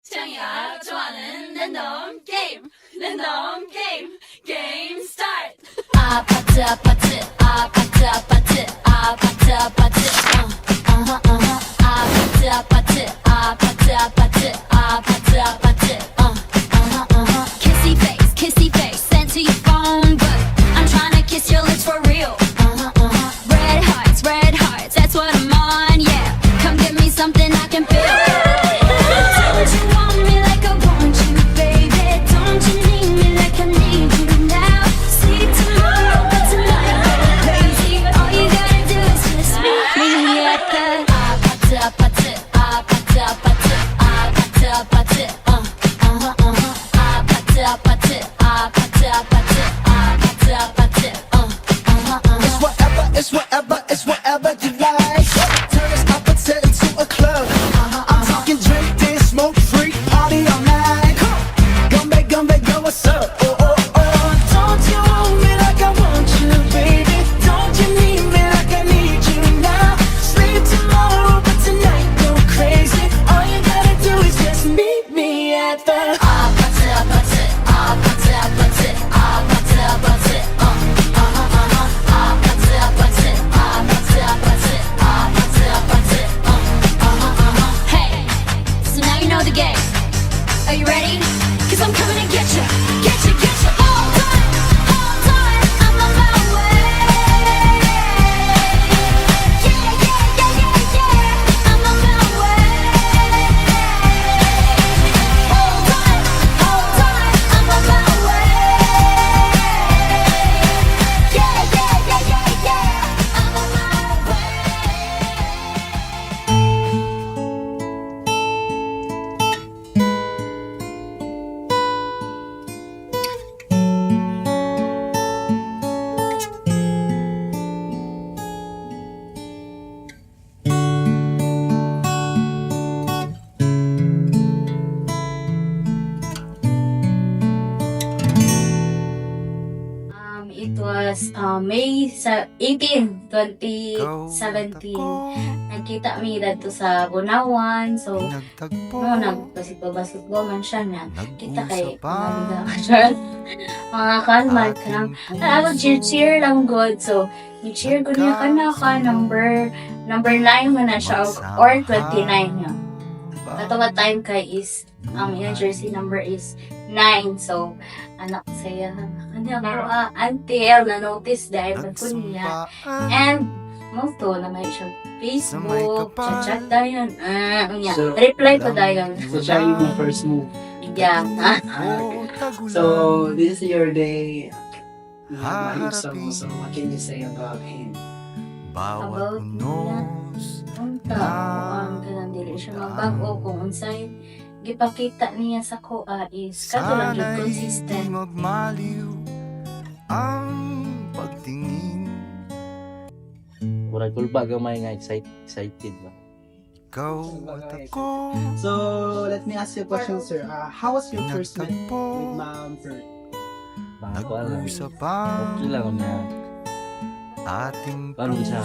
창이가 좋아하는 랜덤 게임 게임 스타트. 아파트 아파트 아파트 아파트 아파트 아파트 아파트 아파트 아파트 아파트 아파트 아파트 kissy face sent to your phone but I'm trying to kiss your lips for real. Red hearts, that's what I'm on, yeah. Come give me something I can feel. Don't you want me like I want you, baby? Don't you need me like I need you now? Sleep tomorrow, but tonight go crazy. All you gotta do is just meet me at the 아파트 아파트 아파트 아파트 아파트 아파트 아파트 아파트 아파트 아파트 아파트 아파트 It's whatever you like. Turn this opposite into a club. I'm talking drink, dance, smoke, freak, party all night. Come back, go, what's up? Oh, oh, oh. Don't you want me like I want you, baby? Don't you need me like I need you now? Sleep tomorrow, but tonight go crazy. All you gotta do is just meet me at the 아파트 아파트 아파트 아파트 아파트 아파트 아파트 아파트 아파트 아파트 아파트 Hey, so now you know the game. Are you ready? Cause I'm coming to get you, get you, get you. Hold on, I'm on my way. Yeah, I'm on my way. Hold on, I'm on my way. Yeah, I'm on my way. It was May 18, 2017. Nagkita mi dito sa Bunawan. So, nagbasketball man siya na. Kita kay mga kanman ka lang. Ako cheer lang good. So, ni-cheer ko niya ka number 9 man na siya or 29 niya. Katong time kay is yung jersey number is 9. So, anak saya kanya ko until na-notice dahil ko niya. And, most to na may siyang Facebook, chat dayon. So, Reply ko dayon. So, siya yung first move. Yeah. So, this is your day. Maayos mo. So, what can you say about him? About niya. Unta, ang kanang dili siya magbago kung unsay gipakita niya sa koa is katulad yung consistent. magmaliw ang pagtingin. Murag kulba gamay nga excited ba. Ikaw at ako So, let me ask you a question, sir. How was your first night with Ma'am Fern? Baka ko alam. nag-usap ang Okay lang na ating paano siya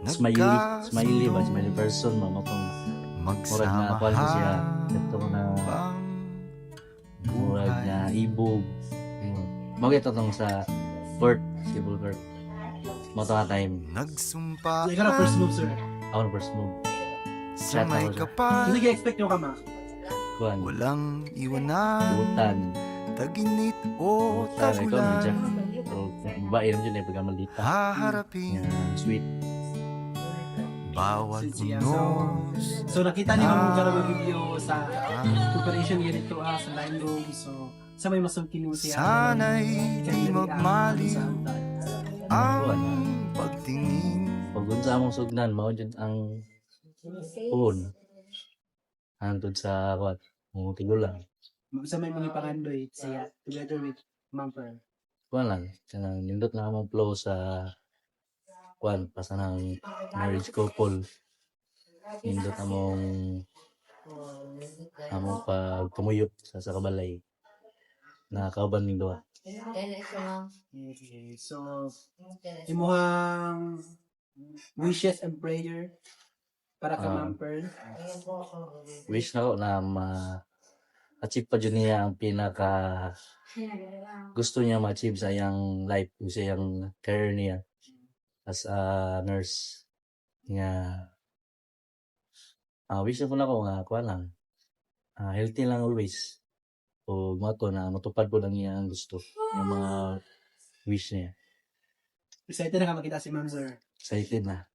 na smiley ba, smiley person mo matong murag na kuan ko siya ito na murag na ibog. Magita tong sa court, civil court. Mo to nga time. Nagsumpa So, ikaw na first move, sir. Ako na first move. sa may So, kapal. sige, expect nyo ka, ma. Kuan, Walang iwanan, butan. taginit o Butan, ikaw na dyan. tagulan. Pero babae naman dyan eh, pagka malita. Haharapin Sweet. bawat Siya. unos. So, nakita niyo ang karabang video sa preparation niya nito sa line room. So, sa may masungkin mo siya. Sana'y di Kaya magmaliw sa ang pagtingin. Pag unsa among sugnan, mao dyan ang puhon. Hantod sa what? Mong tigulang. Sa may mga pangandoy siya together with Ma'am Fern. Kuan lang, kanang nindot na among flow sa kuan pasa ng marriage couple. Nindot among pagpumuyot sa kabalay. Nakakauban ning duha. Okay, so imuhang wishes and prayer Para ka Ah. Ma'am Pearl. Wish na ko na ma-achieve pa dyan niya ang pinaka gusto niya ma-achieve sa iyang life, sa iyang career niya as a nurse. Nga, wish na ko na ko nga, kuha lang, healthy lang always. O mato na matupad ko lang niya ang gusto, yung mga wish niya. Excited na ka makita si Ma'am Sir. Excited na.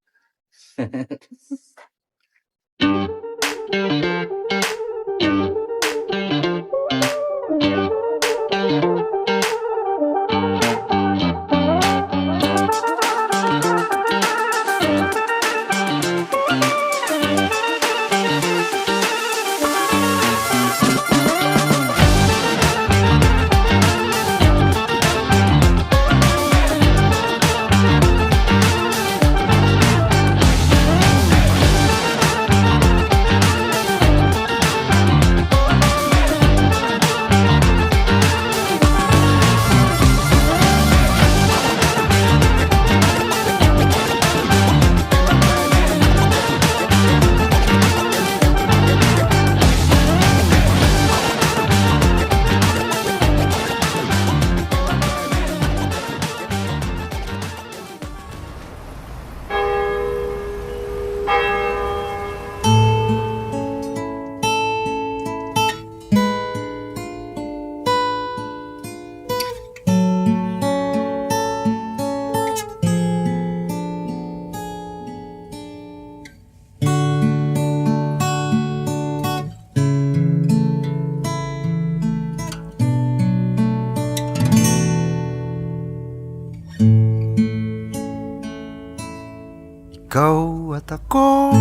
Ikaw at ako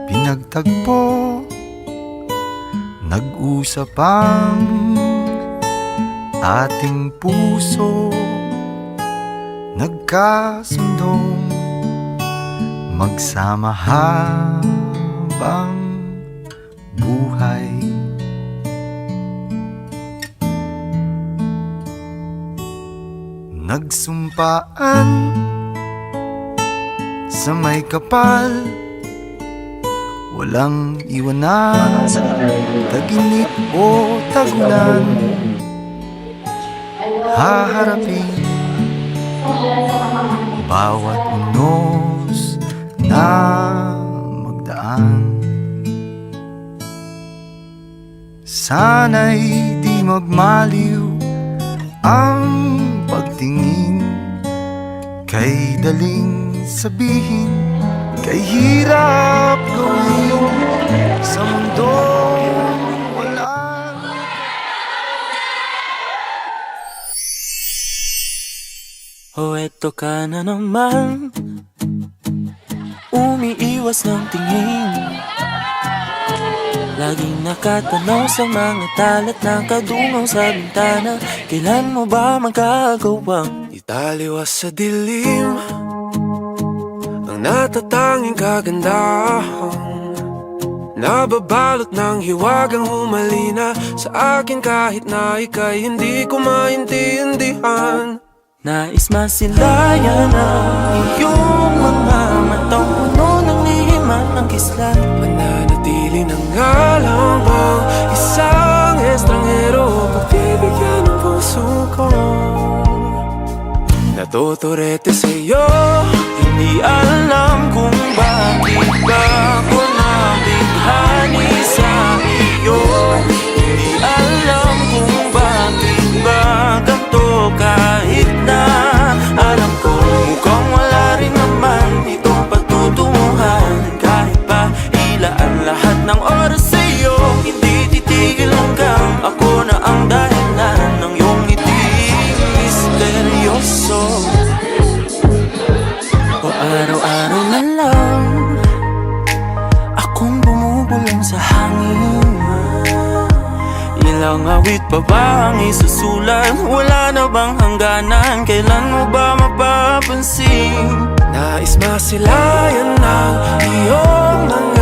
pinagtagpo, nag-usap ang ating puso, nagkasundong magsama habang buhay. Nagsumpaan sa may kapal, walang iwanan, taginip o tagulan, haharapin bawat unos na magdaan. Sana'y di magmaliw ang pagtingin, kay daling sabihin, kay hirap gawin sa mundong wala. O eto ka na naman, umiiwas ng tingin, laging nakatanaw sa mga talat ng kadungaw sa bintana. Kailan mo ba magagawang italiwas sa dilim ang natatanging kagandahan, nababalot ng hiwagang humalina sa akin kahit na ika'y hindi ko maintindihan. Nais masilayan ang iyong mga matang puno ng lihim at ng kislat, mananatili na nga lang bang isang estranghero pagbibigyan ng puso ko. Natuturete sa'yo, hindi alam kung bakit ba ako nabighani sa iyo. Hindi alam kung bakit ba ganito, kahit na alam ko mukhang wala rin naman itong patutunguhan. Kahit pa ilaan lahat ng oras sa'yo, hindi titigil hanggang ako na ang dahilan ng iyong ngiting misteryoso. O araw-araw na lang akong bumubulong sa hangin, ilang awit pa ba ang isusulat? Wala na bang hangganan? Kailan mo ba mapapansin? Nais masilayan ng iyong mga